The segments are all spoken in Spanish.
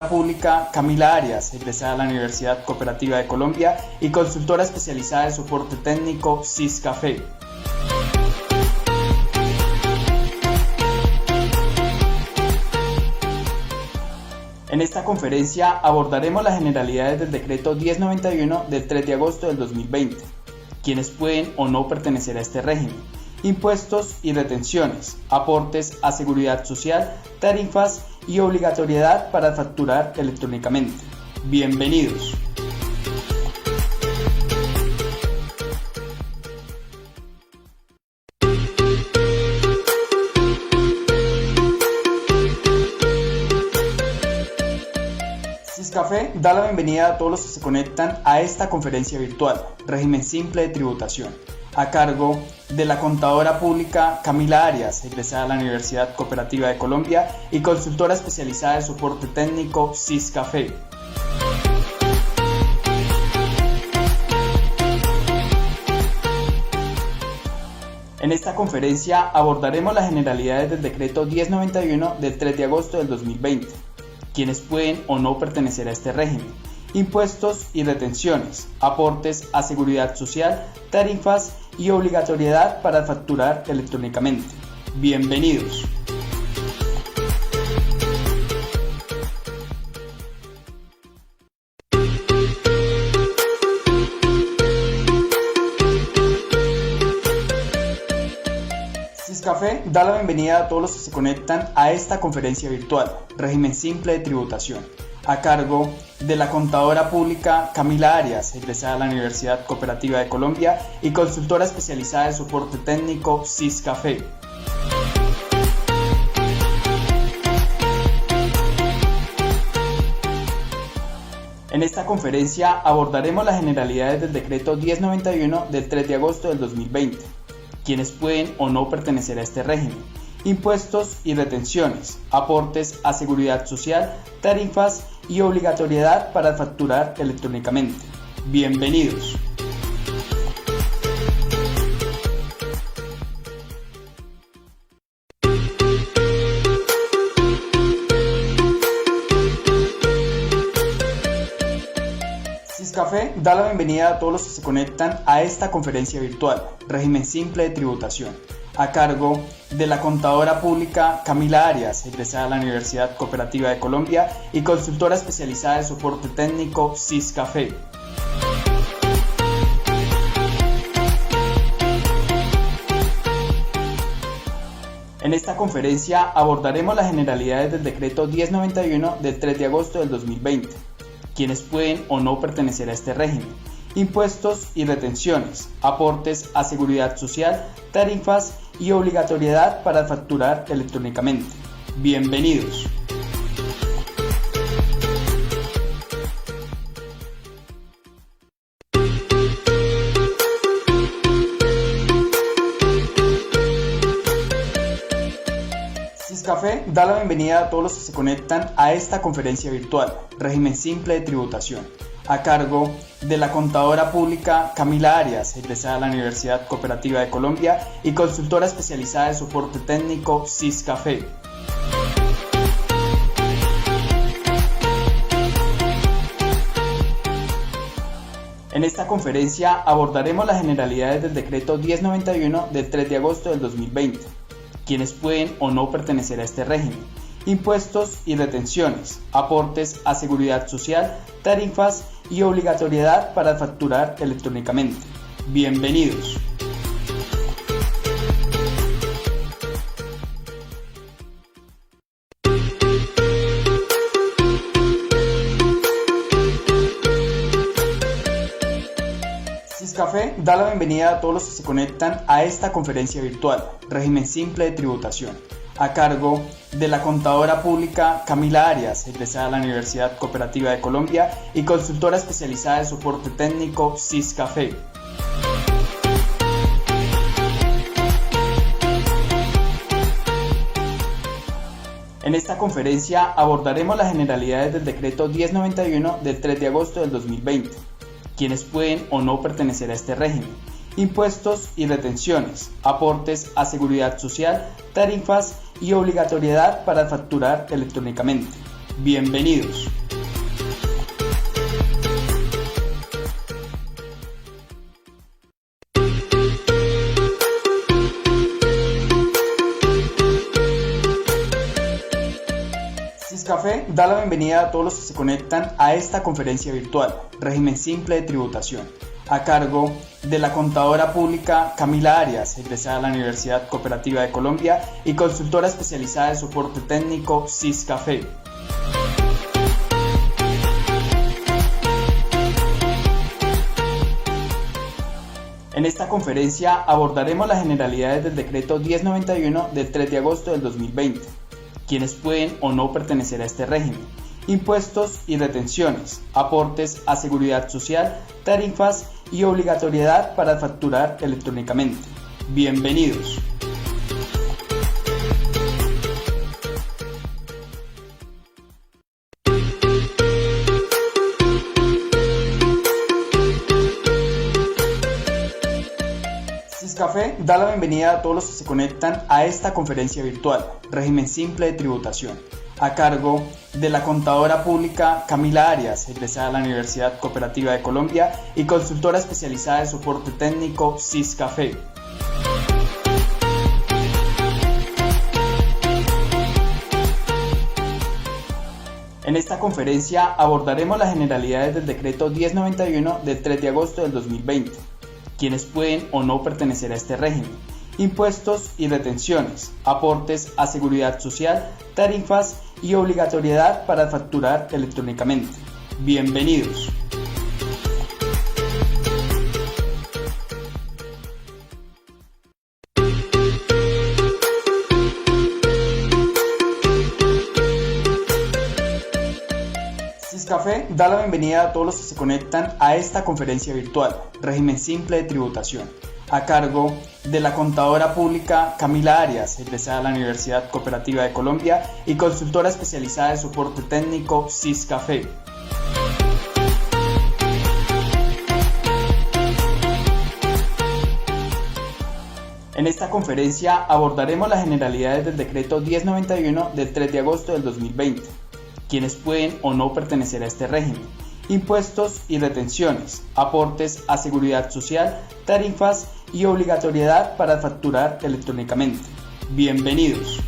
Pública Camila Arias, egresada de la Universidad Cooperativa de Colombia y consultora especializada en soporte técnico Siscafé. En esta conferencia abordaremos las generalidades del decreto 1091 del 3 de agosto del 2020, quienes pueden o no pertenecer a este régimen, impuestos y retenciones, aportes a seguridad social, tarifas y obligatoriedad para facturar electrónicamente. Bienvenidos. Siscafé da la bienvenida a todos los que se conectan a esta conferencia virtual, régimen simple de tributación, a cargo de la contadora pública Camila Arias, egresada de la Universidad Cooperativa de Colombia y consultora especializada en soporte técnico Siscafé. En esta conferencia abordaremos las generalidades del decreto 1091 del 3 de agosto del 2020, quienes pueden o no pertenecer a este régimen, impuestos y retenciones, aportes a seguridad social, tarifas y obligatoriedad para facturar electrónicamente. Bienvenidos. Siscafé da la bienvenida a todos los que se conectan a esta conferencia virtual, régimen simple de tributación, a cargo de la contadora pública Camila Arias, egresada de la Universidad Cooperativa de Colombia y consultora especializada en soporte técnico Siscafé. En esta conferencia abordaremos las generalidades del decreto 1091 del 3 de agosto del 2020, quienes pueden o no pertenecer a este régimen, impuestos y retenciones, aportes a seguridad social, tarifas y obligatoriedad para facturar electrónicamente. Bienvenidos. Siscafé da la bienvenida a todos los que se conectan a esta conferencia virtual, régimen simple de tributación, a cargo de la contadora pública Camila Arias, egresada de la Universidad Cooperativa de Colombia y consultora especializada en soporte técnico Siscafé. En esta conferencia abordaremos las generalidades del decreto 1091 del 3 de agosto del 2020, quienes pueden o no pertenecer a este régimen, impuestos y retenciones, aportes a seguridad social, tarifas y obligatoriedad para facturar electrónicamente. Bienvenidos. Siscafé da la bienvenida a todos los que se conectan a esta conferencia virtual, régimen simple de tributación, a cargo de la contadora pública Camila Arias, egresada de la Universidad Cooperativa de Colombia y consultora especializada en soporte técnico Siscafé. En esta conferencia abordaremos las generalidades del decreto 1091 del 3 de agosto del 2020, quienes pueden o no pertenecer a este régimen, impuestos y retenciones, aportes a seguridad social, tarifas y obligatoriedad para facturar electrónicamente. Bienvenidos. Siscafé da la bienvenida a todos los que se conectan a esta conferencia virtual, régimen simple de tributación, a cargo de la contadora pública Camila Arias, egresada de la Universidad Cooperativa de Colombia y consultora especializada en soporte técnico Siscafé. En esta conferencia abordaremos las generalidades del decreto 1091 del 3 de agosto del 2020, quienes pueden o no pertenecer a este régimen, impuestos y retenciones, aportes a seguridad social, tarifas y obligatoriedad para facturar electrónicamente. Bienvenidos. Café da la bienvenida a todos los que se conectan a esta conferencia virtual, Régimen Simple de Tributación, a cargo de la contadora pública Camila Arias, egresada de la Universidad Cooperativa de Colombia y consultora especializada de soporte técnico Siscafé. En esta conferencia abordaremos las generalidades del decreto 1091 del 3 de agosto del 2020. Quienes pueden o no pertenecer a este régimen, impuestos y retenciones, aportes a seguridad social, tarifas y obligatoriedad para facturar electrónicamente. Bienvenidos. Café da la bienvenida a todos los que se conectan a esta conferencia virtual, Régimen Simple de Tributación, a cargo de la contadora pública Camila Arias, egresada de la Universidad Cooperativa de Colombia y consultora especializada de soporte técnico Siscafé. En esta conferencia abordaremos las generalidades del decreto 1091 del 3 de agosto del 2020. Quienes pueden o no pertenecer a este régimen, impuestos y retenciones, aportes a seguridad social, tarifas y obligatoriedad para facturar electrónicamente. Bienvenidos. Café da la bienvenida a todos los que se conectan a esta conferencia virtual, Régimen Simple de Tributación, a cargo de la contadora pública Camila Arias, egresada de la Universidad Cooperativa de Colombia y consultora especializada de soporte técnico Siscafé. En esta conferencia abordaremos las generalidades del decreto 1091 del 3 de agosto del 2020. Quienes pueden o no pertenecer a este régimen, impuestos y retenciones, aportes a seguridad social, tarifas y obligatoriedad para facturar electrónicamente. Bienvenidos.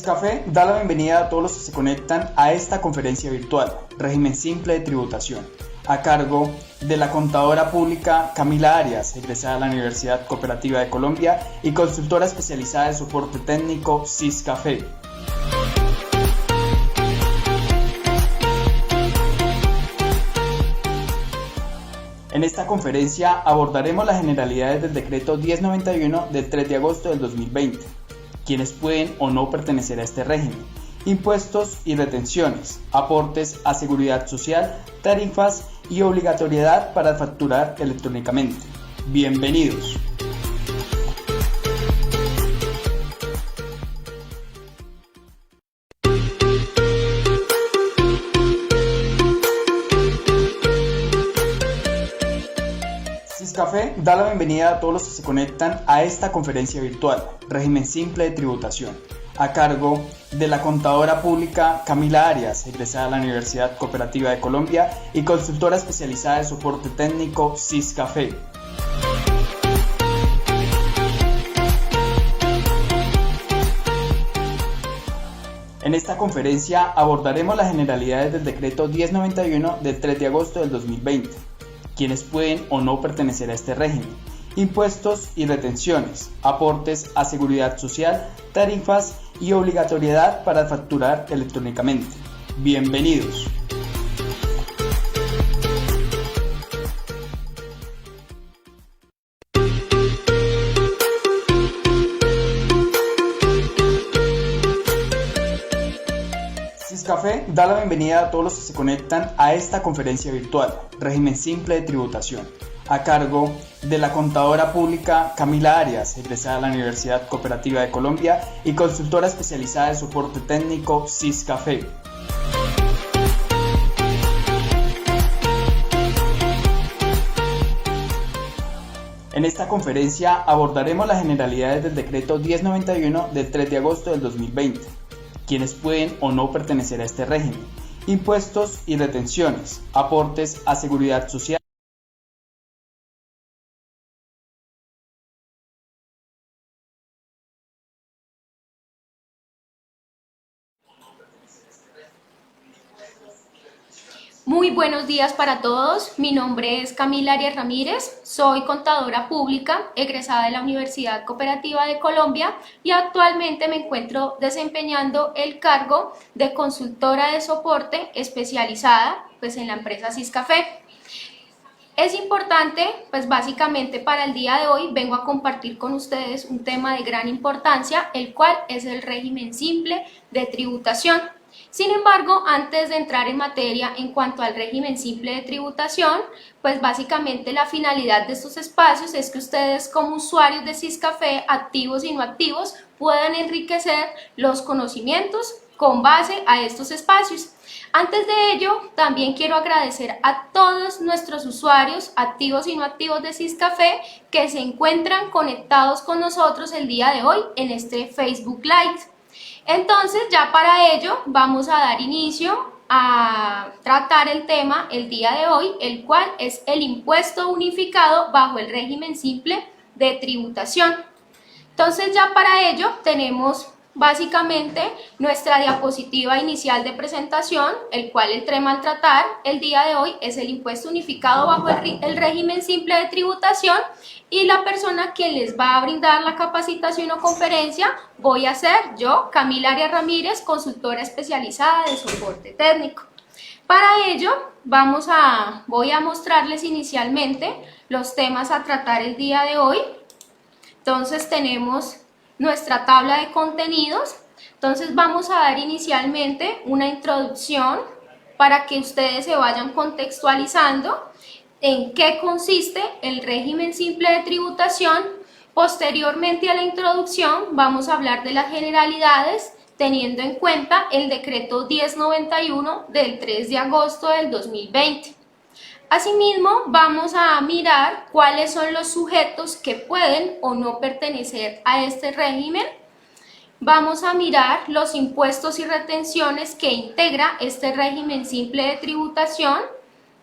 Café da la bienvenida a todos los que se conectan a esta conferencia virtual, Régimen Simple de Tributación, a cargo de la contadora pública Camila Arias, egresada de la Universidad Cooperativa de Colombia y consultora especializada de soporte técnico Siscafé. En esta conferencia abordaremos las generalidades del decreto 1091 del 3 de agosto del 2020. Quienes pueden o no pertenecer a este régimen, impuestos y retenciones, aportes a seguridad social, tarifas y obligatoriedad para facturar electrónicamente. Bienvenidos. Café da la bienvenida a todos los que se conectan a esta conferencia virtual, Régimen Simple de Tributación, a cargo de la contadora pública Camila Arias, egresada de la Universidad Cooperativa de Colombia y consultora especializada de soporte técnico Siscafé. En esta conferencia abordaremos las generalidades del decreto 1091 del 3 de agosto del 2020. Quienes pueden o no pertenecer a este régimen, impuestos y retenciones, aportes a seguridad social, tarifas y obligatoriedad para facturar electrónicamente. Bienvenidos. Café da la bienvenida a todos los que se conectan a esta conferencia virtual, Régimen Simple de Tributación, a cargo de la contadora pública Camila Arias, egresada de la Universidad Cooperativa de Colombia y consultora especializada de soporte técnico Siscafé. En esta conferencia abordaremos las generalidades del decreto 1091 del 3 de agosto del 2020, quienes pueden o no pertenecer a este régimen, impuestos y retenciones, aportes a seguridad social. Muy buenos días para todos, mi nombre es Camila Arias Ramírez, soy contadora pública, egresada de la Universidad Cooperativa de Colombia y actualmente me encuentro desempeñando el cargo de consultora de soporte especializada en la empresa Siscafé. Es importante, básicamente para el día de hoy vengo a compartir con ustedes un tema de gran importancia, el cual es el régimen simple de tributación. Sin embargo, antes de entrar en materia en cuanto al régimen simple de tributación, básicamente la finalidad de estos espacios es que ustedes como usuarios de Siscafé, activos y no activos, puedan enriquecer los conocimientos con base a estos espacios. Antes de ello, también quiero agradecer a todos nuestros usuarios, activos y no activos de Siscafé, que se encuentran conectados con nosotros el día de hoy en este Facebook Live. Entonces, ya para ello vamos a dar inicio a tratar el tema el día de hoy, el cual es el impuesto unificado bajo el régimen simple de tributación. Entonces, ya para ello tenemos básicamente nuestra diapositiva inicial de presentación, el cual el tema al tratar el día de hoy es el impuesto unificado bajo el régimen simple de tributación, y la persona que les va a brindar la capacitación o conferencia voy a ser yo, Camila Arias Ramírez, consultora especializada de soporte técnico. Para ello voy a mostrarles inicialmente los temas a tratar el día de hoy. Entonces tenemos nuestra tabla de contenidos. Entonces vamos a dar inicialmente una introducción para que ustedes se vayan contextualizando en qué consiste el régimen simple de tributación. Posteriormente a la introducción vamos a hablar de las generalidades teniendo en cuenta el decreto 1091 del 3 de agosto del 2020. Asimismo, vamos a mirar cuáles son los sujetos que pueden o no pertenecer a este régimen. Vamos a mirar los impuestos y retenciones que integra este régimen simple de tributación.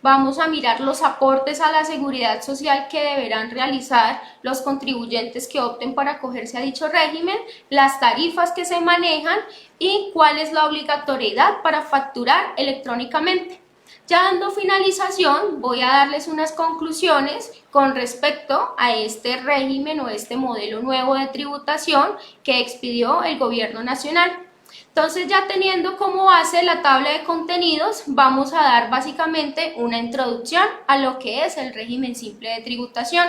Vamos a mirar los aportes a la seguridad social que deberán realizar los contribuyentes que opten para acogerse a dicho régimen, las tarifas que se manejan y cuál es la obligatoriedad para facturar electrónicamente. Ya dando finalización, voy a darles unas conclusiones con respecto a este régimen o este modelo nuevo de tributación que expidió el Gobierno Nacional. Entonces, ya teniendo como base la tabla de contenidos, vamos a dar básicamente una introducción a lo que es el régimen simple de tributación.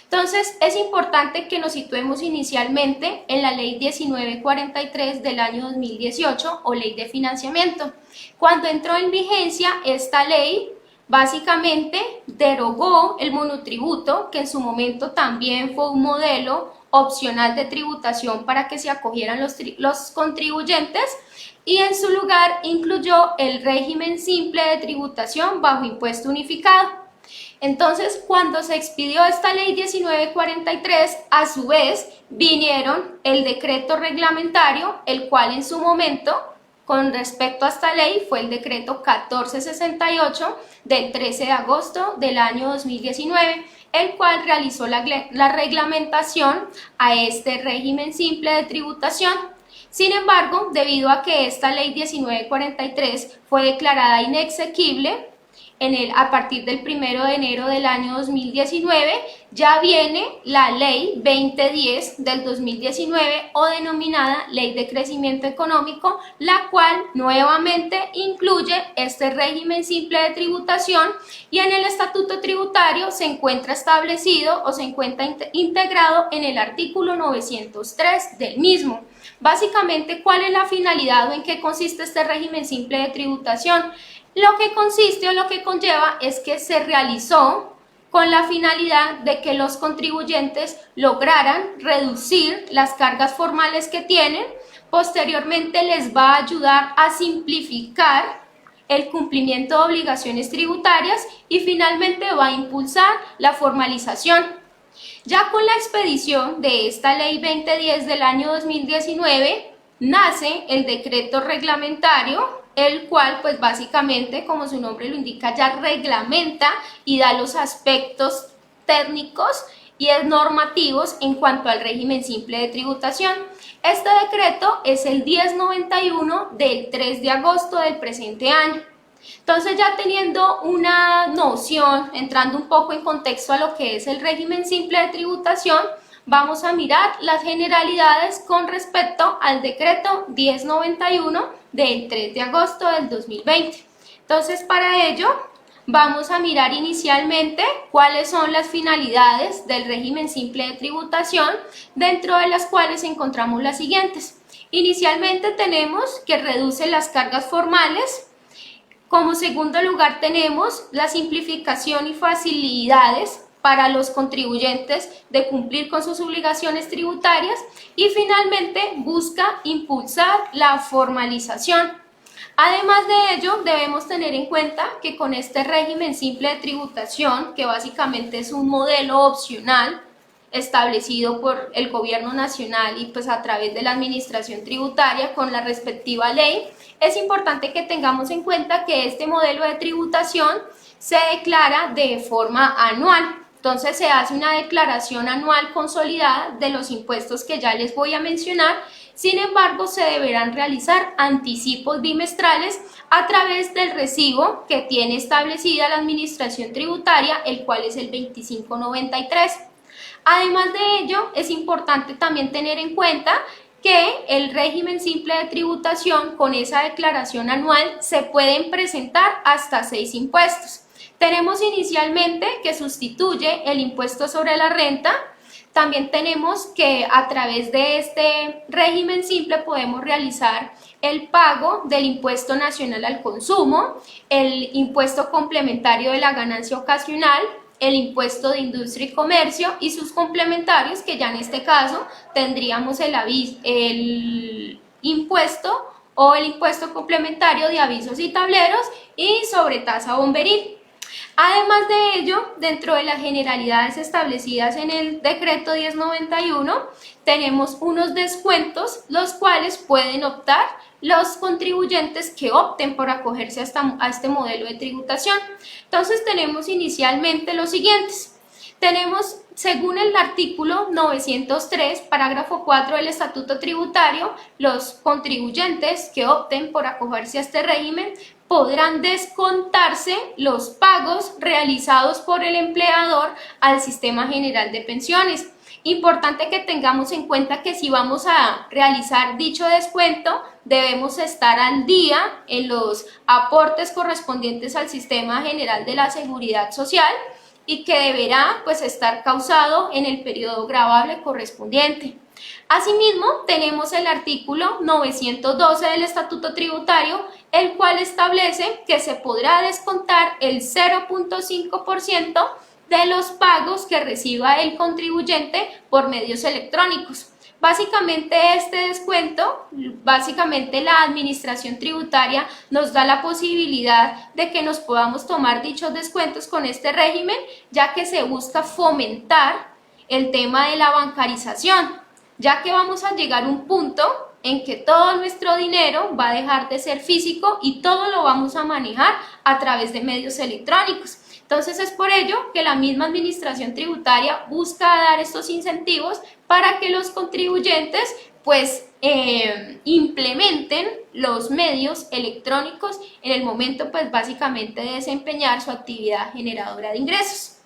Entonces, es importante que nos situemos inicialmente en la Ley 1943 del año 2018 o Ley de Financiamiento. Cuando entró en vigencia esta ley, básicamente derogó el monotributo, que en su momento también fue un modelo opcional de tributación para que se acogieran los contribuyentes, y en su lugar incluyó el régimen simple de tributación bajo impuesto unificado. Entonces, cuando se expidió esta ley 1943, a su vez vinieron el decreto reglamentario, el cual en su momento, con respecto a esta ley, fue el decreto 1468 del 13 de agosto del año 2019, el cual realizó la reglamentación a este régimen simple de tributación. Sin embargo, debido a que esta ley 1943 fue declarada inexequible, a partir del 1 de enero del año 2019, ya viene la ley 2010 del 2019 o denominada Ley de Crecimiento Económico, la cual nuevamente incluye este régimen simple de tributación, y en el estatuto tributario se encuentra establecido o se encuentra integrado en el artículo 903 del mismo. Básicamente, ¿cuál es la finalidad o en qué consiste este régimen simple de tributación? Lo que consiste o lo que conlleva es que se realizó con la finalidad de que los contribuyentes lograran reducir las cargas formales que tienen. Posteriormente les va a ayudar a simplificar el cumplimiento de obligaciones tributarias y finalmente va a impulsar la formalización. Ya con la expedición de esta Ley 2010 del año 2019, nace el decreto reglamentario, el cual pues básicamente, como su nombre lo indica, ya reglamenta y da los aspectos técnicos y normativos en cuanto al régimen simple de tributación. Este decreto es el 1091 del 3 de agosto del presente año. Entonces, ya teniendo una noción, entrando un poco en contexto a lo que es el régimen simple de tributación, vamos a mirar las generalidades con respecto al decreto 1091 del 3 de agosto del 2020. Entonces, para ello, vamos a mirar inicialmente cuáles son las finalidades del régimen simple de tributación, dentro de las cuales encontramos las siguientes. Inicialmente tenemos que reduce las cargas formales. Como segundo lugar tenemos la simplificación y facilidades para los contribuyentes de cumplir con sus obligaciones tributarias, y finalmente busca impulsar la formalización. Además de ello, debemos tener en cuenta que con este régimen simple de tributación, que básicamente es un modelo opcional establecido por el gobierno nacional y pues a través de la administración tributaria con la respectiva ley, es importante que tengamos en cuenta que este modelo de tributación se declara de forma anual. Entonces se hace una declaración anual consolidada de los impuestos que ya les voy a mencionar. Sin embargo, se deberán realizar anticipos bimestrales a través del recibo que tiene establecida la administración tributaria, el cual es el 2593. Además de ello, es importante también tener en cuenta que el régimen simple de tributación, con esa declaración anual, se pueden presentar hasta 6 impuestos. Tenemos inicialmente que sustituye el impuesto sobre la renta. También tenemos que a través de este régimen simple podemos realizar el pago del impuesto nacional al consumo, el impuesto complementario de la ganancia ocasional, el impuesto de industria y comercio y sus complementarios, que ya en este caso tendríamos el impuesto o el impuesto complementario de avisos y tableros y sobretasa bomberil. Además de ello, dentro de las generalidades establecidas en el decreto 1091, tenemos unos descuentos, los cuales pueden optar los contribuyentes que opten por acogerse a este modelo de tributación. Entonces tenemos inicialmente los siguientes. Tenemos, según el artículo 903, parágrafo 4 del Estatuto Tributario, los contribuyentes que opten por acogerse a este régimen podrán descontarse los pagos realizados por el empleador al Sistema General de Pensiones. Importante que tengamos en cuenta que si vamos a realizar dicho descuento, debemos estar al día en los aportes correspondientes al Sistema General de la Seguridad Social y que deberá pues estar causado en el periodo gravable correspondiente. Asimismo, tenemos el artículo 912 del Estatuto Tributario, el cual establece que se podrá descontar el 0.5% de los pagos que reciba el contribuyente por medios electrónicos. Básicamente este descuento, la administración tributaria nos da la posibilidad de que nos podamos tomar dichos descuentos con este régimen, ya que se busca fomentar el tema de la bancarización, ya que vamos a llegar a un punto en que todo nuestro dinero va a dejar de ser físico y todo lo vamos a manejar a través de medios electrónicos. Entonces es por ello que la misma administración tributaria busca dar estos incentivos para que los contribuyentes pues implementen los medios electrónicos en el momento pues básicamente de desempeñar su actividad generadora de ingresos.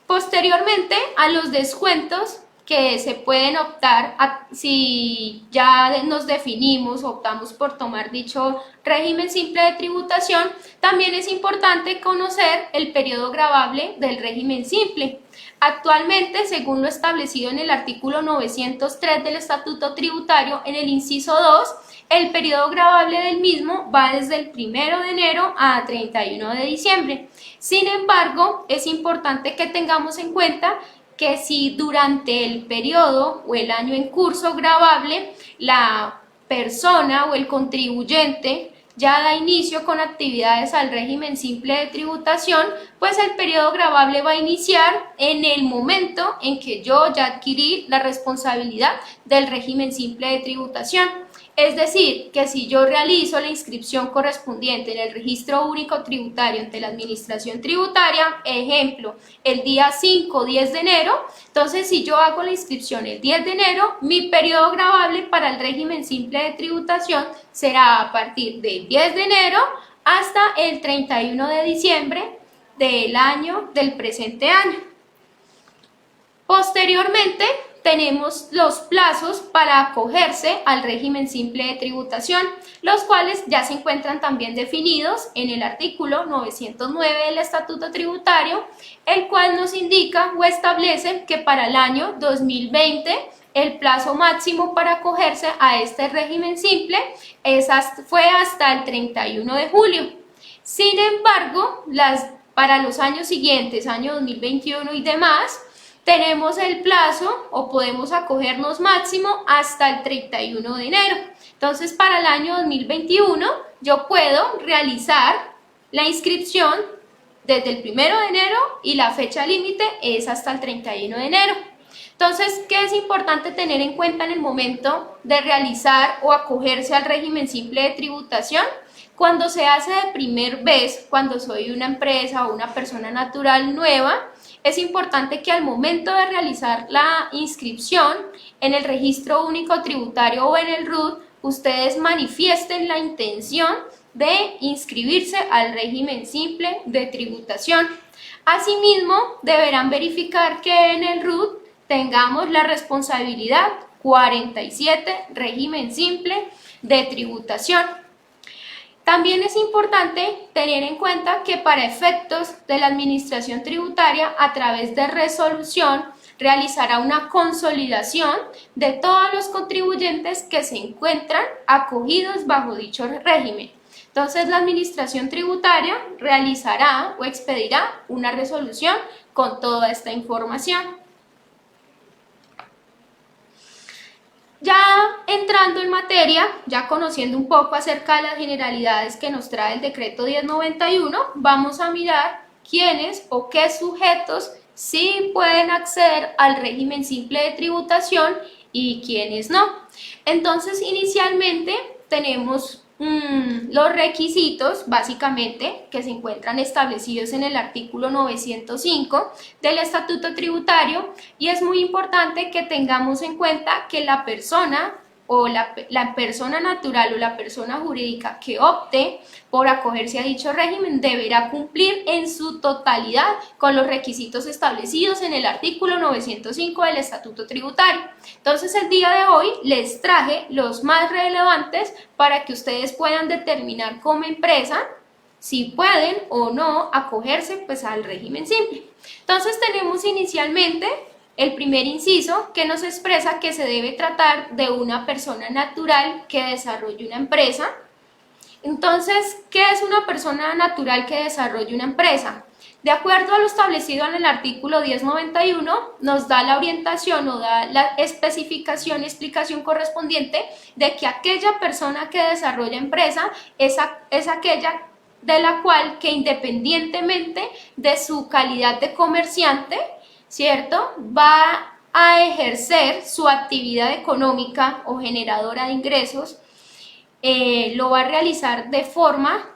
Posteriormente a los descuentos que se pueden optar si ya nos definimos, optamos por tomar dicho régimen simple de tributación, también es importante conocer el periodo gravable del régimen simple. Actualmente, según lo establecido en el artículo 903 del Estatuto Tributario, en el inciso 2, el periodo gravable del mismo va desde el 1 de enero a 31 de diciembre. Sin embargo, es importante que tengamos en cuenta que si durante el periodo o el año en curso gravable la persona o el contribuyente ya da inicio con actividades al régimen simple de tributación, pues el periodo gravable va a iniciar en el momento en que yo ya adquirí la responsabilidad del régimen simple de tributación. Es decir, que si yo realizo la inscripción correspondiente en el Registro Único Tributario ante la Administración Tributaria, ejemplo, el día 5 o 10 de enero, entonces si yo hago la inscripción el 10 de enero, mi periodo gravable para el régimen simple de tributación será a partir del 10 de enero hasta el 31 de diciembre del presente año. Posteriormente, tenemos los plazos para acogerse al régimen simple de tributación, los cuales ya se encuentran también definidos en el artículo 909 del Estatuto Tributario, el cual nos indica o establece que para el año 2020 el plazo máximo para acogerse a este régimen simple fue hasta el 31 de julio. Sin embargo, para los años siguientes, año 2021 y demás, tenemos el plazo o podemos acogernos máximo hasta el 31 de enero. Entonces, para el año 2021 yo puedo realizar la inscripción desde el 1 de enero y la fecha límite es hasta el 31 de enero. Entonces, ¿qué es importante tener en cuenta en el momento de realizar o acogerse al régimen simple de tributación? Cuando se hace de primera vez, cuando soy una empresa o una persona natural nueva, es importante que al momento de realizar la inscripción en el Registro Único Tributario o en el RUT, ustedes manifiesten la intención de inscribirse al régimen simple de tributación. Asimismo, deberán verificar que en el RUT tengamos la responsabilidad 47, régimen simple de tributación. También es importante tener en cuenta que para efectos de la Administración Tributaria, a través de resolución, realizará una consolidación de todos los contribuyentes que se encuentran acogidos bajo dicho régimen. Entonces, la Administración Tributaria realizará o expedirá una resolución con toda esta información. Ya entrando en materia, ya conociendo un poco acerca de las generalidades que nos trae el decreto 1091, vamos a mirar quiénes o qué sujetos sí pueden acceder al régimen simple de tributación y quiénes no. Entonces, inicialmente tenemos los requisitos, básicamente, que se encuentran establecidos en el artículo 905 del Estatuto Tributario, y es muy importante que tengamos en cuenta que la persona o la persona natural o la persona jurídica que opte por acogerse a dicho régimen deberá cumplir en su totalidad con los requisitos establecidos en el artículo 905 del Estatuto Tributario. Entonces, el día de hoy les traje los más relevantes para que ustedes puedan determinar como empresa si pueden o no acogerse pues al régimen simple. Entonces, tenemos inicialmente el primer inciso, que nos expresa que se debe tratar de una persona natural que desarrolle una empresa. Entonces, ¿qué es una persona natural que desarrolle una empresa? De acuerdo a lo establecido en el artículo 1091, nos da la orientación o da la especificación y explicación correspondiente de que aquella persona que desarrolla empresa es aquella de la cual que independientemente de su calidad de comerciante, ¿cierto?, va a ejercer su actividad económica o generadora de ingresos, lo va a realizar de forma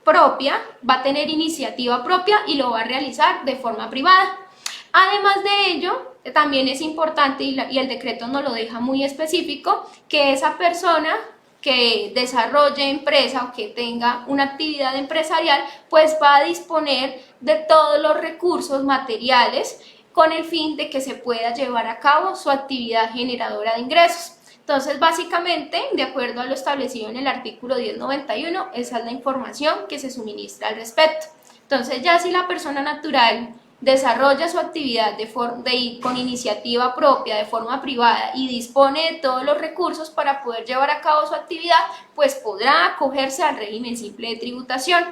propia, va a tener iniciativa propia y lo va a realizar de forma privada. Además de ello, también es importante, y el decreto nos lo deja muy específico, que esa persona que desarrolle empresa o que tenga una actividad empresarial, pues va a disponer de todos los recursos materiales con el fin de que se pueda llevar a cabo su actividad generadora de ingresos. Entonces, básicamente, de acuerdo a lo establecido en el artículo 1091, esa es la información que se suministra al respecto. Entonces, ya si la persona natural desarrolla su actividad con iniciativa propia, de forma privada, y dispone de todos los recursos para poder llevar a cabo su actividad, pues podrá acogerse al régimen simple de tributación.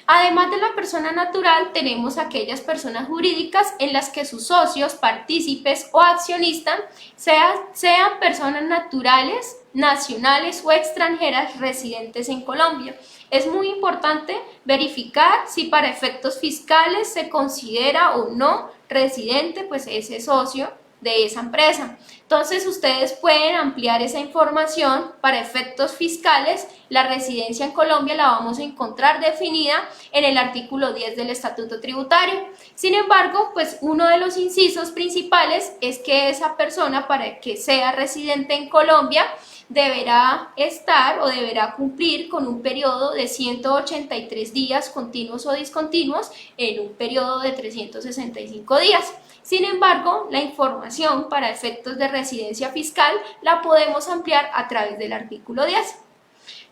Además de la persona natural, tenemos aquellas personas jurídicas en las que sus socios, partícipes o accionistas sean personas naturales nacionales o extranjeras residentes en Colombia. Es muy importante verificar si para efectos fiscales se considera o no residente pues ese socio de esa empresa. Entonces ustedes pueden ampliar esa información para efectos fiscales. La residencia en Colombia la vamos a encontrar definida en el artículo 10 del Estatuto Tributario. Sin embargo, pues uno de los incisos principales es que esa persona, para que sea residente en Colombia, deberá estar o deberá cumplir con un periodo de 183 días continuos o discontinuos en un periodo de 365 días. Sin embargo, la información para efectos de residencia fiscal la podemos ampliar a través del artículo 10.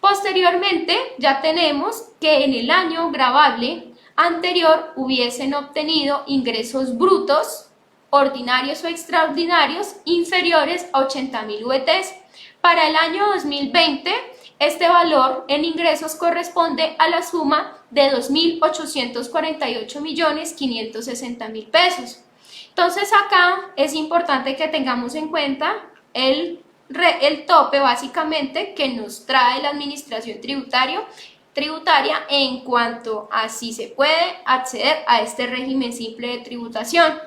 Posteriormente, ya tenemos que en el año gravable anterior hubiesen obtenido ingresos brutos, ordinarios o extraordinarios, inferiores a 80.000 VTs. Para el año 2020, este valor en ingresos corresponde a la suma de 2.848.560.000 pesos. Entonces acá es importante que tengamos en cuenta el tope básicamente que nos trae la administración tributaria en cuanto a si se puede acceder a este régimen simple de tributación.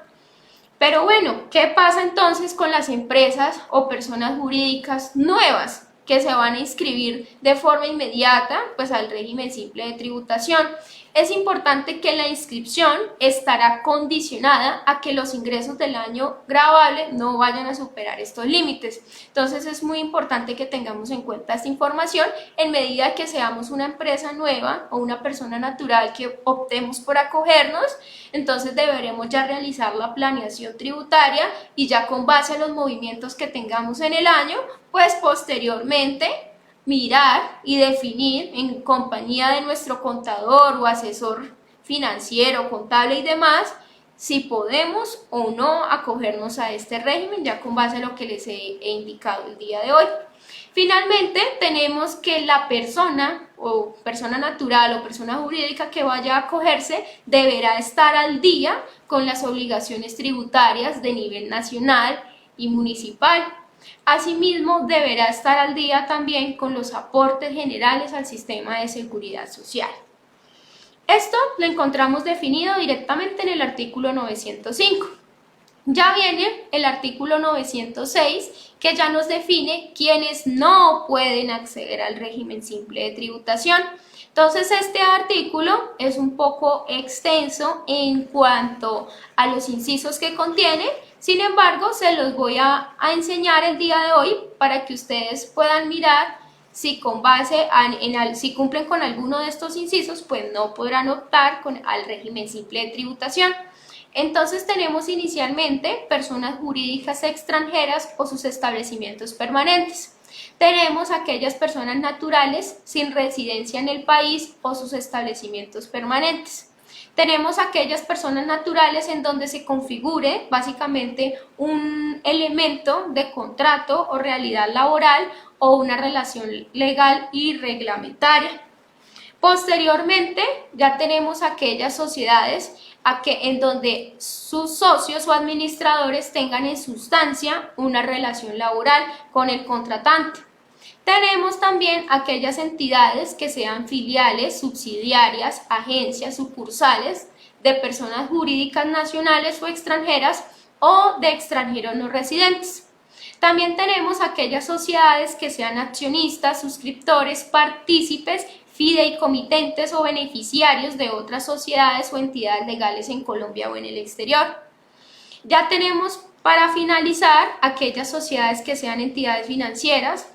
Pero bueno, ¿qué pasa entonces con las empresas o personas jurídicas nuevas que se van a inscribir de forma inmediata pues al régimen simple de tributación? Es importante que la inscripción estará condicionada a que los ingresos del año gravable no vayan a superar estos límites. Entonces es muy importante que tengamos en cuenta esta información en medida que seamos una empresa nueva o una persona natural que optemos por acogernos. Entonces deberemos ya realizar la planeación tributaria y ya con base a los movimientos que tengamos en el año, pues posteriormente mirar y definir en compañía de nuestro contador o asesor financiero, contable y demás, si podemos o no acogernos a este régimen, ya con base a lo que les he indicado el día de hoy. Finalmente, tenemos que la persona o persona natural o persona jurídica que vaya a acogerse deberá estar al día con las obligaciones tributarias de nivel nacional y municipal. Asimismo, deberá estar al día también con los aportes generales al sistema de seguridad social. Esto lo encontramos definido directamente en el artículo 905. Ya viene el artículo 906, que ya nos define quiénes no pueden acceder al régimen simple de tributación. Entonces, este artículo es un poco extenso en cuanto a los incisos que contiene. Sin embargo, se los voy a enseñar el día de hoy para que ustedes puedan mirar si con base si cumplen con alguno de estos incisos, pues no podrán optar al régimen simple de tributación. Entonces tenemos inicialmente personas jurídicas extranjeras o sus establecimientos permanentes. Tenemos aquellas personas naturales sin residencia en el país o sus establecimientos permanentes. Tenemos aquellas personas naturales en donde se configure básicamente un elemento de contrato o realidad laboral o una relación legal y reglamentaria. Posteriormente, ya tenemos aquellas sociedades en donde sus socios o administradores tengan en sustancia una relación laboral con el contratante. Tenemos también aquellas entidades que sean filiales, subsidiarias, agencias, sucursales de personas jurídicas nacionales o extranjeras o de extranjeros no residentes. También tenemos aquellas sociedades que sean accionistas, suscriptores, partícipes, fideicomitentes o beneficiarios de otras sociedades o entidades legales en Colombia o en el exterior. Ya tenemos para finalizar aquellas sociedades que sean entidades financieras,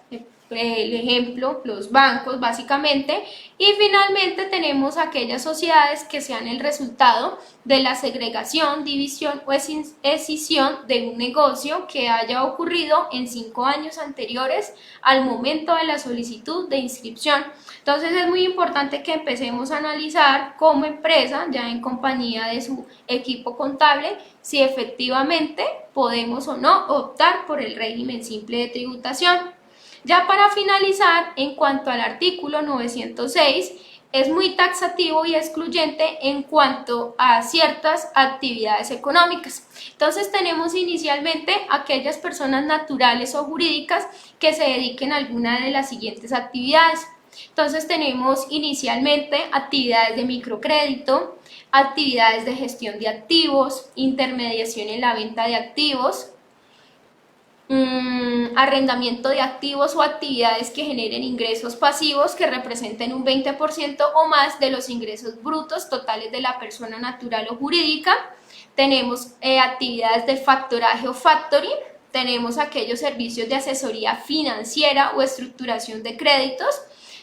el ejemplo, los bancos básicamente, y finalmente tenemos aquellas sociedades que sean el resultado de la segregación, división o escisión de un negocio que haya ocurrido en 5 años anteriores al momento de la solicitud de inscripción. Entonces es muy importante que empecemos a analizar como empresa, ya en compañía de su equipo contable, si efectivamente podemos o no optar por el régimen simple de tributación. Ya para finalizar, en cuanto al artículo 906, es muy taxativo y excluyente en cuanto a ciertas actividades económicas. Entonces tenemos inicialmente aquellas personas naturales o jurídicas que se dediquen a alguna de las siguientes actividades. Entonces tenemos inicialmente actividades de microcrédito, actividades de gestión de activos, intermediación en la venta de activos, arrendamiento de activos o actividades que generen ingresos pasivos que representen un 20% o más de los ingresos brutos totales de la persona natural o jurídica. Tenemos actividades de factoraje o factoring, tenemos aquellos servicios de asesoría financiera o estructuración de créditos,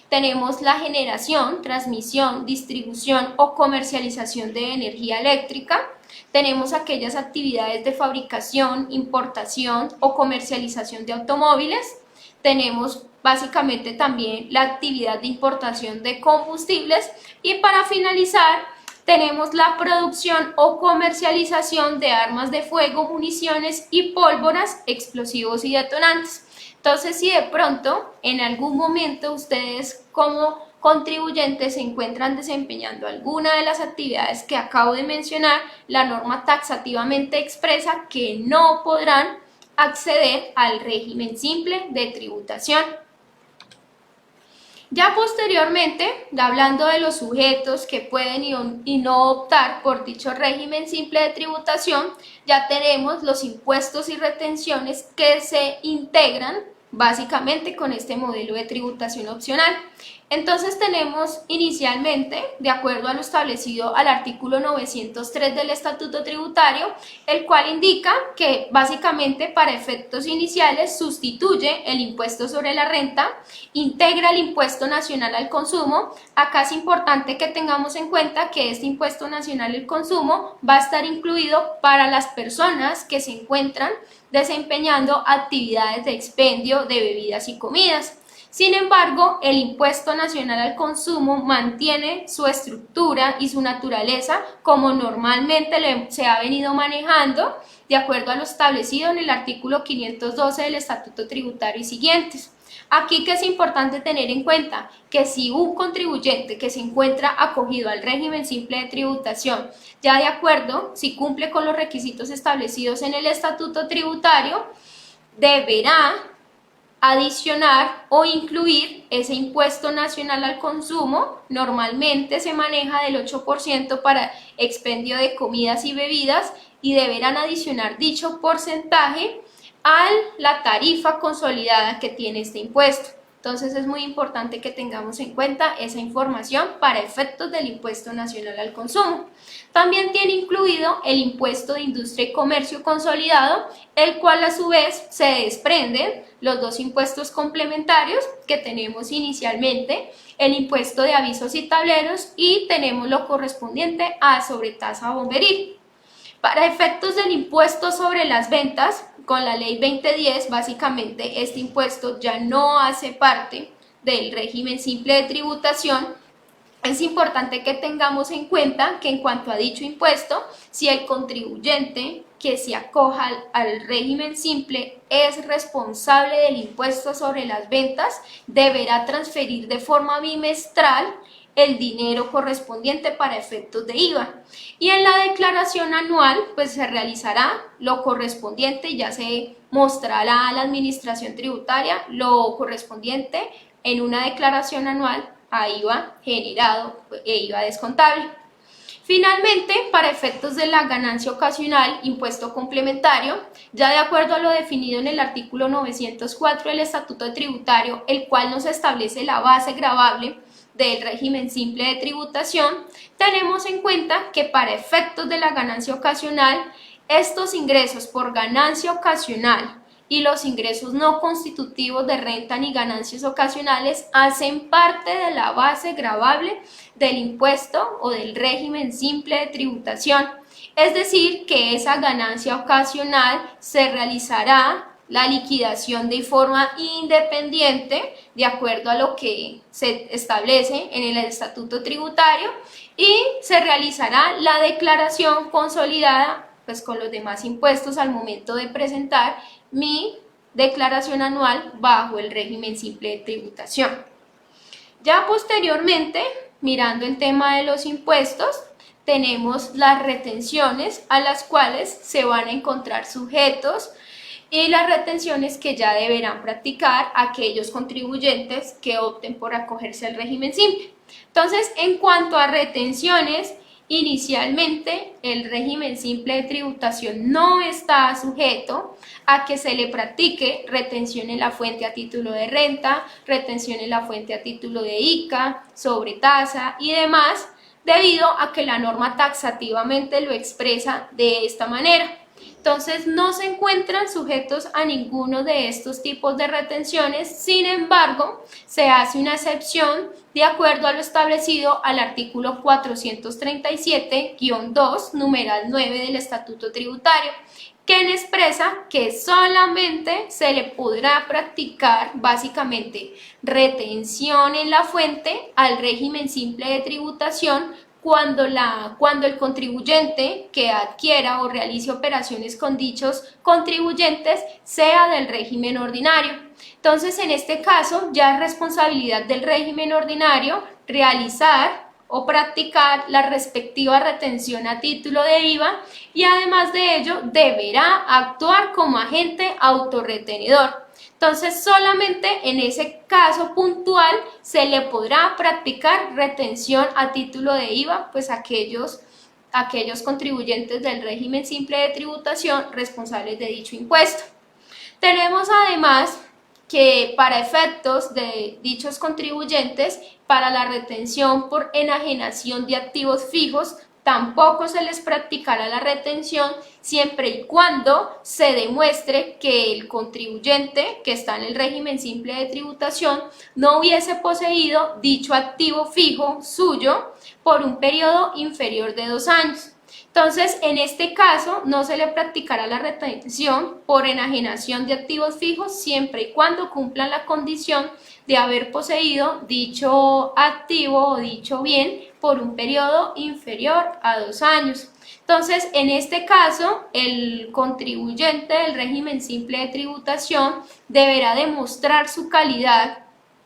tenemos la generación, transmisión, distribución o comercialización de energía eléctrica, tenemos aquellas actividades de fabricación, importación o comercialización de automóviles, tenemos básicamente también la actividad de importación de combustibles y para finalizar tenemos la producción o comercialización de armas de fuego, municiones y pólvoras, explosivos y detonantes. Entonces, si de pronto en algún momento ustedes como contribuyentes se encuentran desempeñando alguna de las actividades que acabo de mencionar, la norma taxativamente expresa que no podrán acceder al régimen simple de tributación. Ya posteriormente, hablando de los sujetos que pueden y no optar por dicho régimen simple de tributación, ya tenemos los impuestos y retenciones que se integran básicamente con este modelo de tributación opcional. Entonces tenemos inicialmente, de acuerdo a lo establecido al artículo 903 del Estatuto Tributario, el cual indica que básicamente para efectos iniciales sustituye el impuesto sobre la renta, integra el impuesto nacional al consumo. Acá es importante que tengamos en cuenta que este impuesto nacional al consumo va a estar incluido para las personas que se encuentran desempeñando actividades de expendio de bebidas y comidas. Sin embargo, el impuesto nacional al consumo mantiene su estructura y su naturaleza como normalmente se ha venido manejando de acuerdo a lo establecido en el artículo 512 del Estatuto Tributario y siguientes. Aquí que es importante tener en cuenta que si un contribuyente que se encuentra acogido al régimen simple de tributación, ya de acuerdo, si cumple con los requisitos establecidos en el Estatuto Tributario, deberá adicionar o incluir ese impuesto nacional al consumo. Normalmente se maneja del 8% para expendio de comidas y bebidas y deberán adicionar dicho porcentaje a la tarifa consolidada que tiene este impuesto. Entonces es muy importante que tengamos en cuenta esa información para efectos del impuesto nacional al consumo. También tiene incluido el impuesto de industria y comercio consolidado, el cual a su vez se desprenden los dos impuestos complementarios que tenemos inicialmente, el impuesto de avisos y tableros y tenemos lo correspondiente a sobretasa bomberil. Para efectos del impuesto sobre las ventas, con la ley 2010, básicamente este impuesto ya no hace parte del régimen simple de tributación. Es importante que tengamos en cuenta que en cuanto a dicho impuesto, si el contribuyente que se acoja al régimen simple es responsable del impuesto sobre las ventas, deberá transferir de forma bimestral el dinero correspondiente para efectos de IVA. Y en la declaración anual, pues se realizará lo correspondiente y ya se mostrará a la administración tributaria lo correspondiente en una declaración anual a IVA generado e IVA descontable. Finalmente, para efectos de la ganancia ocasional, impuesto complementario, ya de acuerdo a lo definido en el artículo 904 del Estatuto Tributario, el cual nos establece la base gravable del régimen simple de tributación, tenemos en cuenta que para efectos de la ganancia ocasional, estos ingresos por ganancia ocasional y los ingresos no constitutivos de renta ni ganancias ocasionales hacen parte de la base gravable del impuesto o del régimen simple de tributación. Es decir, que esa ganancia ocasional se realizará la liquidación de forma independiente de acuerdo a lo que se establece en el Estatuto Tributario y se realizará la declaración consolidada pues con los demás impuestos al momento de presentar mi declaración anual bajo el régimen simple de tributación. Ya posteriormente mirando el tema de los impuestos, tenemos las retenciones a las cuales se van a encontrar sujetos y las retenciones que ya deberán practicar aquellos contribuyentes que opten por acogerse al régimen simple. Entonces, en cuanto a retenciones, inicialmente el régimen simple de tributación no está sujeto a que se le practique retención en la fuente a título de renta, retención en la fuente a título de ICA, sobretasa y demás, debido a que la norma taxativamente lo expresa de esta manera. Entonces no se encuentran sujetos a ninguno de estos tipos de retenciones, sin embargo, se hace una excepción de acuerdo a lo establecido al artículo 437-2, numeral 9 del Estatuto Tributario, quien expresa que solamente se le podrá practicar básicamente retención en la fuente al régimen simple de tributación cuando el contribuyente que adquiera o realice operaciones con dichos contribuyentes sea del régimen ordinario. Entonces, en este caso, ya es responsabilidad del régimen ordinario realizar o practicar la respectiva retención a título de IVA y además de ello deberá actuar como agente autorretenedor. Entonces, solamente en ese caso puntual se le podrá practicar retención a título de IVA, pues aquellos contribuyentes del régimen simple de tributación responsables de dicho impuesto. Tenemos además que para efectos de dichos contribuyentes, para la retención por enajenación de activos fijos, tampoco se les practicará la retención siempre y cuando se demuestre que el contribuyente que está en el régimen simple de tributación no hubiese poseído dicho activo fijo suyo por un periodo inferior de 2 años. Entonces, en este caso, no se le practicará la retención por enajenación de activos fijos siempre y cuando cumplan la condición de haber poseído dicho activo o dicho bien por un periodo inferior a 2 años. Entonces, en este caso, el contribuyente del régimen simple de tributación deberá demostrar su calidad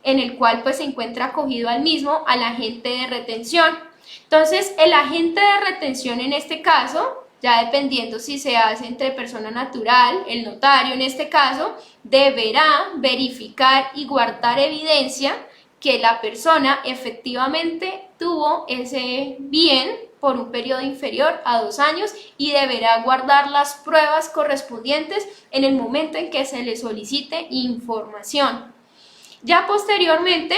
en el cual pues se encuentra acogido al mismo al agente de retención. Entonces, el agente de retención en este caso, ya dependiendo si se hace entre persona natural, el notario en este caso, deberá verificar y guardar evidencia que la persona efectivamente tuvo ese bien por un periodo inferior a 2 años y deberá guardar las pruebas correspondientes en el momento en que se le solicite información. Ya posteriormente,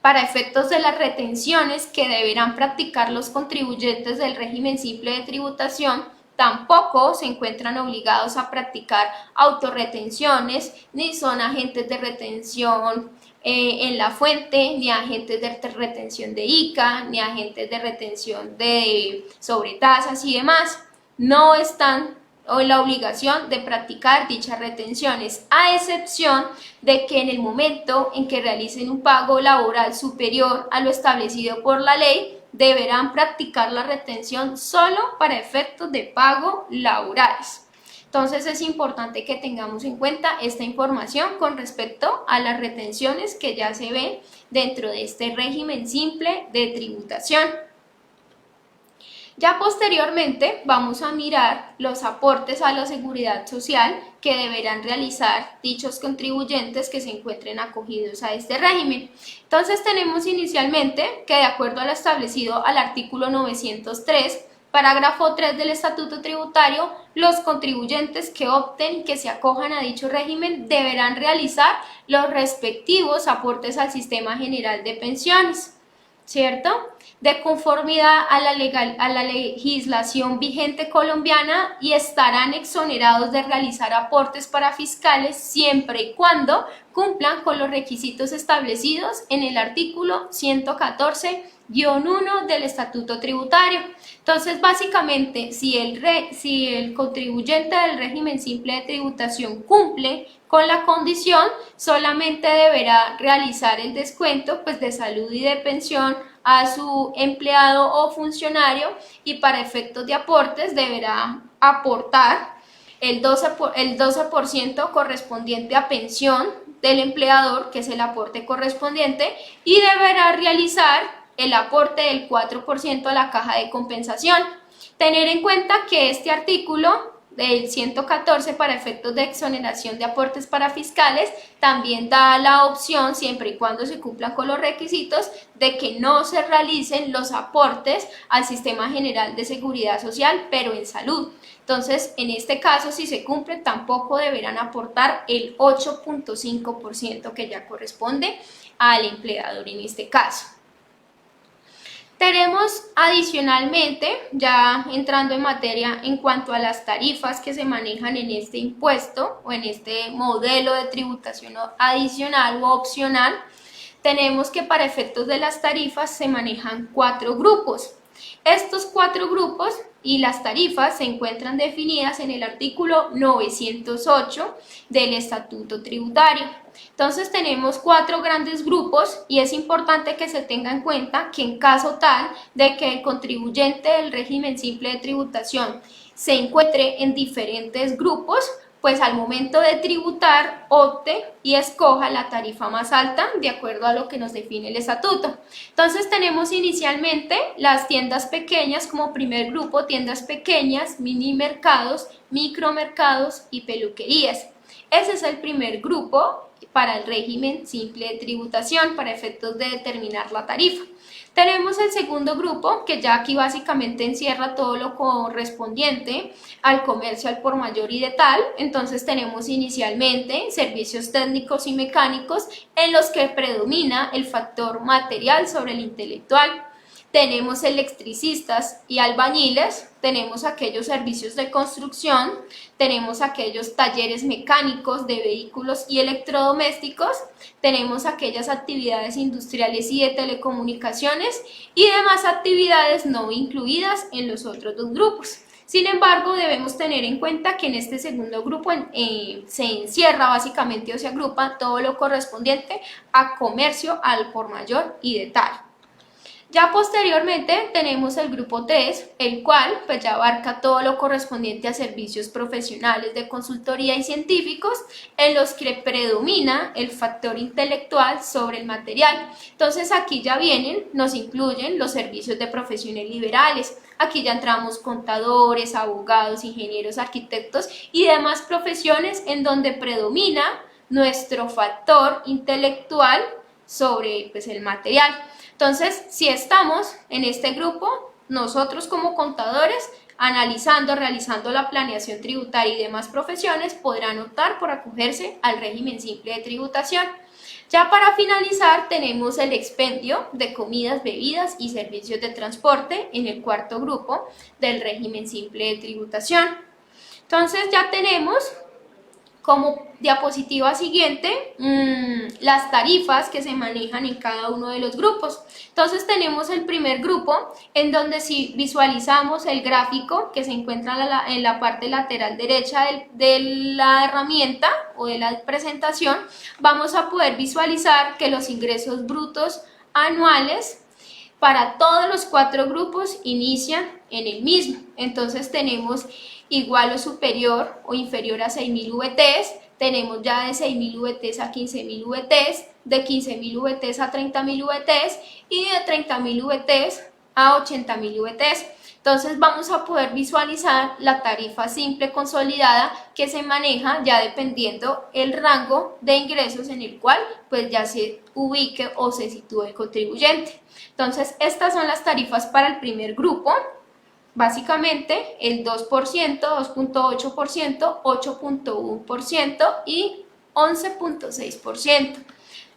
para efectos de las retenciones que deberán practicar los contribuyentes del régimen simple de tributación, tampoco se encuentran obligados a practicar autorretenciones, ni son agentes de retención en la fuente, ni agentes de retención de ICA, ni agentes de retención de sobretasas y demás. No están en la obligación de practicar dichas retenciones, a excepción de que en el momento en que realicen un pago laboral superior a lo establecido por la ley, deberán practicar la retención solo para efectos de pago laborales. Entonces es importante que tengamos en cuenta esta información con respecto a las retenciones que ya se ven dentro de este régimen simple de tributación. Ya posteriormente vamos a mirar los aportes a la seguridad social que deberán realizar dichos contribuyentes que se encuentren acogidos a este régimen. Entonces tenemos inicialmente que de acuerdo a lo establecido al artículo 903, parágrafo 3 del Estatuto Tributario, los contribuyentes que opten que se acojan a dicho régimen deberán realizar los respectivos aportes al Sistema General de Pensiones, ¿cierto? De conformidad a la legislación vigente colombiana y estarán exonerados de realizar aportes para fiscales siempre y cuando cumplan con los requisitos establecidos en el artículo 114-1 del Estatuto Tributario. Entonces, básicamente, si el contribuyente del régimen simple de tributación cumple con la condición, solamente deberá realizar el descuento pues, de salud y de pensión a su empleado o funcionario y para efectos de aportes deberá aportar el 12% correspondiente a pensión del empleador, que es el aporte correspondiente, y deberá realizar el aporte del 4% a la caja de compensación. Tener en cuenta que este artículo del 114 para efectos de exoneración de aportes para fiscales también da la opción, siempre y cuando se cumplan con los requisitos, de que no se realicen los aportes al Sistema General de Seguridad Social, pero en salud. Entonces, en este caso, si se cumple, tampoco deberán aportar el 8.5% que ya corresponde al empleador en este caso. Tenemos adicionalmente, ya entrando en materia en cuanto a las tarifas que se manejan en este impuesto o en este modelo de tributación adicional o opcional, tenemos que para efectos de las tarifas se manejan 4 grupos. Estos 4 grupos y las tarifas se encuentran definidas en el artículo 908 del Estatuto Tributario. Entonces tenemos 4 grandes grupos y es importante que se tenga en cuenta que en caso tal de que el contribuyente del régimen simple de tributación se encuentre en diferentes grupos, pues al momento de tributar opte y escoja la tarifa más alta de acuerdo a lo que nos define el estatuto. Entonces tenemos inicialmente las tiendas pequeñas como primer grupo, tiendas pequeñas, mini mercados, micromercados y peluquerías. Ese es el primer grupo para el régimen simple de tributación para efectos de determinar la tarifa. Tenemos el segundo grupo, que ya aquí básicamente encierra todo lo correspondiente al comercio al por mayor y de tal. Entonces tenemos inicialmente servicios técnicos y mecánicos en los que predomina el factor material sobre el intelectual. Tenemos electricistas y albañiles, tenemos aquellos servicios de construcción, tenemos aquellos talleres mecánicos de vehículos y electrodomésticos, tenemos aquellas actividades industriales y de telecomunicaciones y demás actividades no incluidas en los otros 2 grupos. Sin embargo, debemos tener en cuenta que en este segundo grupo se encierra básicamente o se agrupa todo lo correspondiente a comercio al por mayor y de tal. Ya posteriormente tenemos el grupo 3, el cual pues ya abarca todo lo correspondiente a servicios profesionales de consultoría y científicos en los que predomina el factor intelectual sobre el material. Entonces aquí ya nos incluyen los servicios de profesiones liberales. Aquí ya entramos contadores, abogados, ingenieros, arquitectos y demás profesiones en donde predomina nuestro factor intelectual sobre pues, el material. Entonces, si estamos en este grupo, nosotros como contadores, analizando, realizando la planeación tributaria y demás profesiones, podrán optar por acogerse al régimen simple de tributación. Ya para finalizar, tenemos el expendio de comidas, bebidas y servicios de transporte en el cuarto grupo del régimen simple de tributación. Entonces, ya tenemos como diapositiva siguiente las tarifas que se manejan en cada uno de los grupos. Entonces tenemos el primer grupo en donde si visualizamos el gráfico que se encuentra en la parte lateral derecha de la herramienta o de la presentación, vamos a poder visualizar que los ingresos brutos anuales para todos los 4 grupos inician en el mismo. Entonces tenemos igual o superior o inferior a 6.000 VTs, tenemos ya de 6.000 VTs a 15.000 VTs, de 15.000 VTs a 30.000 VTs y de 30.000 VTs a 80.000 VTs. Entonces vamos a poder visualizar la tarifa simple consolidada que se maneja ya dependiendo el rango de ingresos en el cual pues ya se ubique o se sitúe el contribuyente. Entonces estas son las tarifas para el primer grupo. Básicamente el 2%, 2.8%, 8.1% y 11.6%.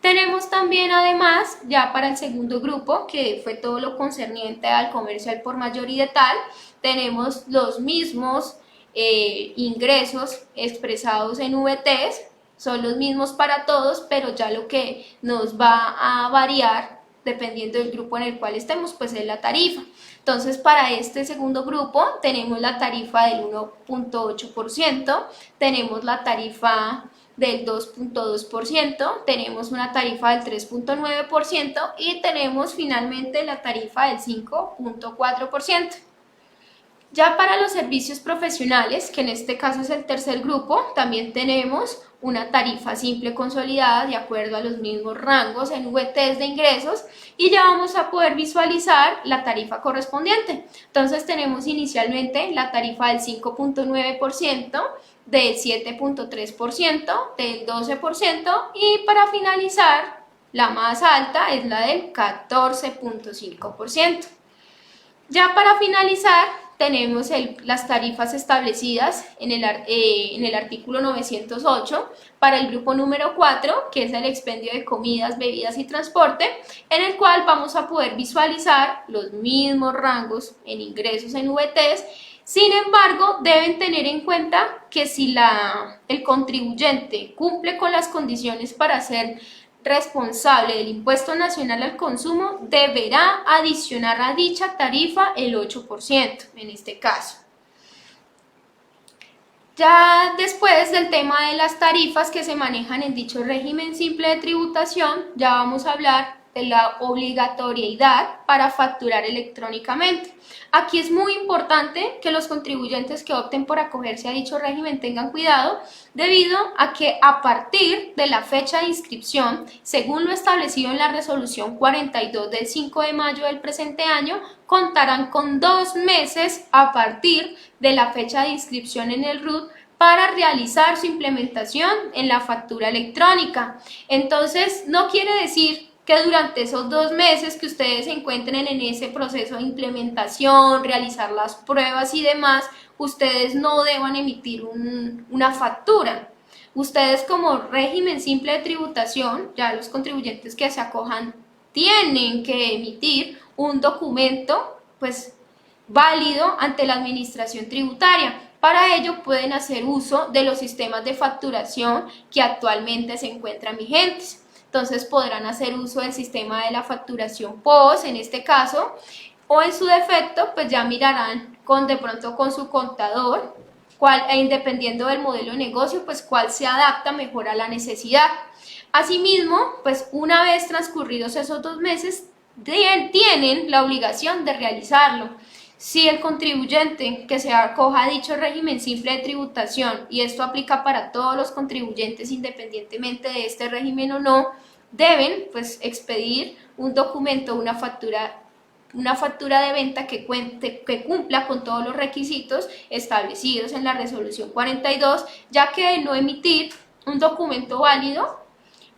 Tenemos también además ya para el segundo grupo, que fue todo lo concerniente al comercio al por mayor y de tal, tenemos los mismos ingresos expresados en VTs, son los mismos para todos, pero ya lo que nos va a variar dependiendo del grupo en el cual estemos, pues es la tarifa. Entonces, para este segundo grupo tenemos la tarifa del 1.8%, tenemos la tarifa del 2.2%, tenemos una tarifa del 3.9% y tenemos finalmente la tarifa del 5.4%. Ya para los servicios profesionales, que en este caso es el tercer grupo, también tenemos una tarifa simple consolidada de acuerdo a los mismos rangos en VTs de ingresos y ya vamos a poder visualizar la tarifa correspondiente. Entonces tenemos inicialmente la tarifa del 5.9%, del 7.3%, del 12% y para finalizar la más alta es la del 14.5%. Ya para finalizar tenemos las tarifas establecidas en el artículo 908 para el grupo número 4, que es el expendio de comidas, bebidas y transporte, en el cual vamos a poder visualizar los mismos rangos en ingresos en VTs. Sin embargo, deben tener en cuenta que si el contribuyente cumple con las condiciones para ser responsable del impuesto nacional al consumo, deberá adicionar a dicha tarifa el 8% en este caso. Ya después del tema de las tarifas que se manejan en dicho régimen simple de tributación, ya vamos a hablar de la obligatoriedad para facturar electrónicamente. Aquí es muy importante que los contribuyentes que opten por acogerse a dicho régimen tengan cuidado, debido a que a partir de la fecha de inscripción, según lo establecido en la resolución 42 del 5 de mayo del presente año, contarán con 2 meses a partir de la fecha de inscripción en el RUT para realizar su implementación en la factura electrónica. Entonces, no quiere decir que durante esos 2 meses que ustedes se encuentren en ese proceso de implementación, realizar las pruebas y demás, ustedes no deban emitir una factura. Ustedes como régimen simple de tributación, ya los contribuyentes que se acojan tienen que emitir un documento pues válido ante la administración tributaria. Para ello pueden hacer uso de los sistemas de facturación que actualmente se encuentran vigentes. Entonces podrán hacer uso del sistema de la facturación POS en este caso, o en su defecto pues ya mirarán de pronto con su contador dependiendo del modelo de negocio pues cuál se adapta mejor a la necesidad. Asimismo, pues una vez transcurridos esos 2 meses tienen la obligación de realizarlo. Si el contribuyente que se acoja a dicho régimen simple de tributación, y esto aplica para todos los contribuyentes independientemente de este régimen o no, deben pues expedir un documento, una factura de venta que cumpla con todos los requisitos establecidos en la resolución 42, ya que de no emitir un documento válido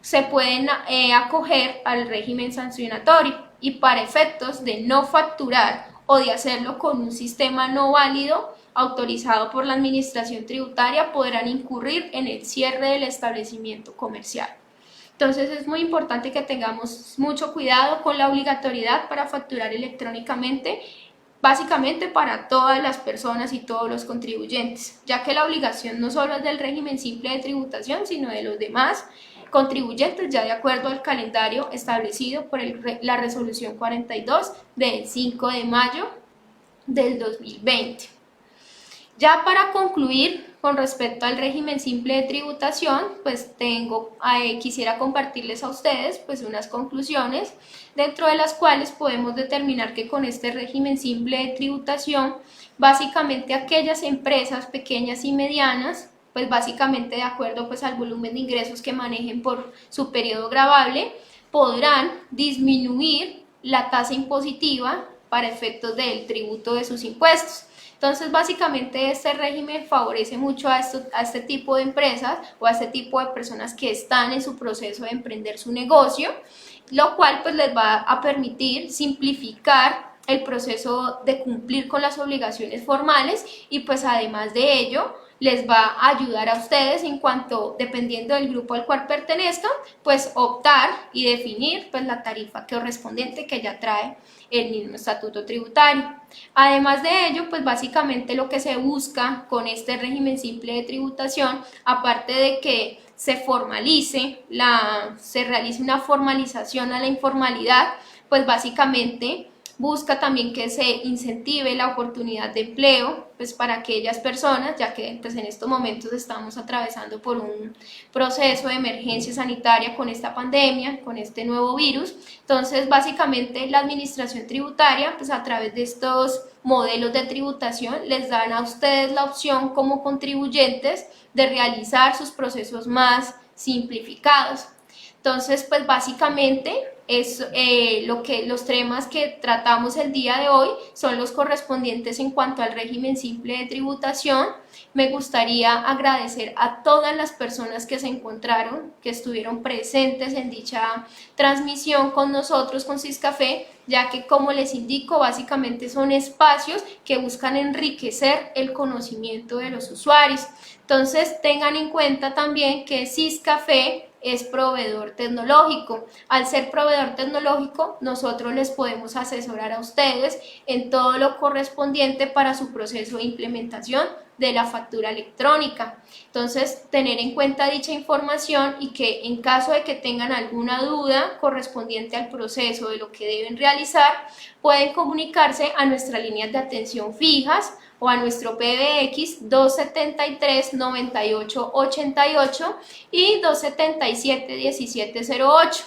se pueden acoger al régimen sancionatorio, y para efectos de no facturar o de hacerlo con un sistema no válido autorizado por la administración tributaria, podrán incurrir en el cierre del establecimiento comercial. Entonces es muy importante que tengamos mucho cuidado con la obligatoriedad para facturar electrónicamente, básicamente para todas las personas y todos los contribuyentes, ya que la obligación no solo es del régimen simple de tributación, sino de los demás contribuyentes, ya de acuerdo al calendario establecido por la resolución 42 del 5 de mayo del 2020. Ya para concluir con respecto al régimen simple de tributación, pues quisiera compartirles a ustedes pues unas conclusiones, dentro de las cuales podemos determinar que con este régimen simple de tributación, básicamente aquellas empresas pequeñas y medianas, pues básicamente de acuerdo pues al volumen de ingresos que manejen por su periodo gravable, podrán disminuir la tasa impositiva para efectos del tributo de sus impuestos. Entonces, básicamente este régimen favorece mucho a este tipo de empresas o a este tipo de personas que están en su proceso de emprender su negocio, lo cual pues les va a permitir simplificar el proceso de cumplir con las obligaciones formales, y pues además de ello les va a ayudar a ustedes en cuanto, dependiendo del grupo al cual pertenezcan, pues optar y definir pues la tarifa correspondiente que ya trae el mismo estatuto tributario. Además de ello, pues básicamente lo que se busca con este régimen simple de tributación, aparte de que se realice una formalización a la informalidad, pues básicamente busca también que se incentive la oportunidad de empleo pues para aquellas personas, ya que pues en estos momentos estamos atravesando por un proceso de emergencia sanitaria con esta pandemia, con este nuevo virus. Entonces básicamente la administración tributaria pues a través de estos modelos de tributación les dan a ustedes la opción como contribuyentes de realizar sus procesos más simplificados. Entonces, pues básicamente es los temas que tratamos el día de hoy son los correspondientes en cuanto al régimen simple de tributación. Me gustaría agradecer a todas las personas que se encontraron, que estuvieron presentes en dicha transmisión con nosotros, con Siscafé, ya que como les indico, básicamente son espacios que buscan enriquecer el conocimiento de los usuarios. Entonces, tengan en cuenta también que Siscafé es proveedor tecnológico. Al ser proveedor tecnológico, nosotros les podemos asesorar a ustedes en todo lo correspondiente para su proceso de implementación de la factura electrónica. Entonces, tener en cuenta dicha información y que en caso de que tengan alguna duda correspondiente al proceso de lo que deben realizar, pueden comunicarse a nuestras líneas de atención fijas o a nuestro PBX 273-9888 y 277-1708.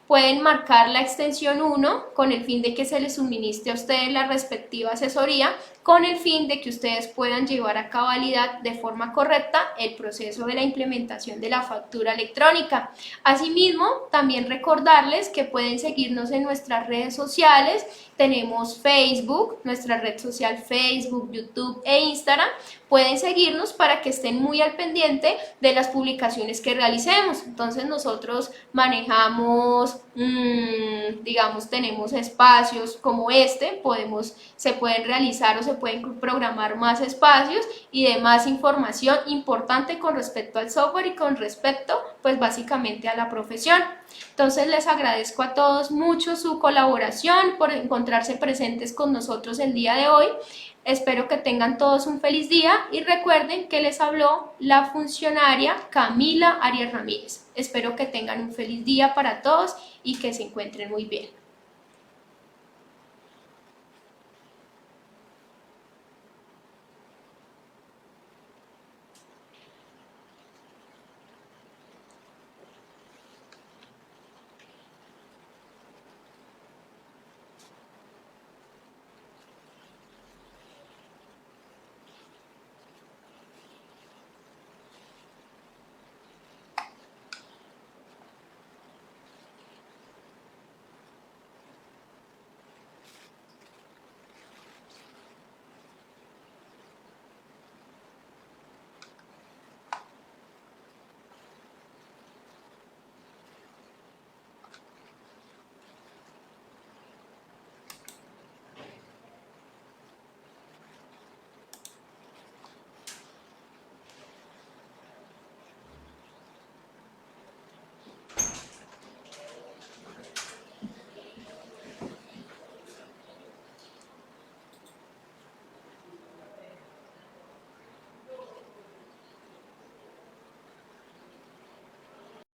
Pueden marcar la extensión 1 con el fin de que se les suministre a ustedes la respectiva asesoría, con el fin de que ustedes puedan llevar a cabalidad de forma correcta el proceso de la implementación de la factura electrónica. Asimismo, también recordarles que pueden seguirnos en nuestras redes sociales. Tenemos Facebook, nuestra red social Facebook, YouTube e Instagram. Pueden seguirnos para que estén muy al pendiente de las publicaciones que realicemos. Entonces nosotros manejamos, digamos, tenemos espacios como este, se pueden realizar o se pueden programar más espacios y de más información importante con respecto al software y con respecto, pues básicamente a la profesión. Entonces les agradezco a todos mucho su colaboración, por encontrarse presentes con nosotros el día de hoy. Espero que tengan todos un feliz día y recuerden que les habló la funcionaria Camila Arias Ramírez. Espero que tengan un feliz día para todos y que se encuentren muy bien.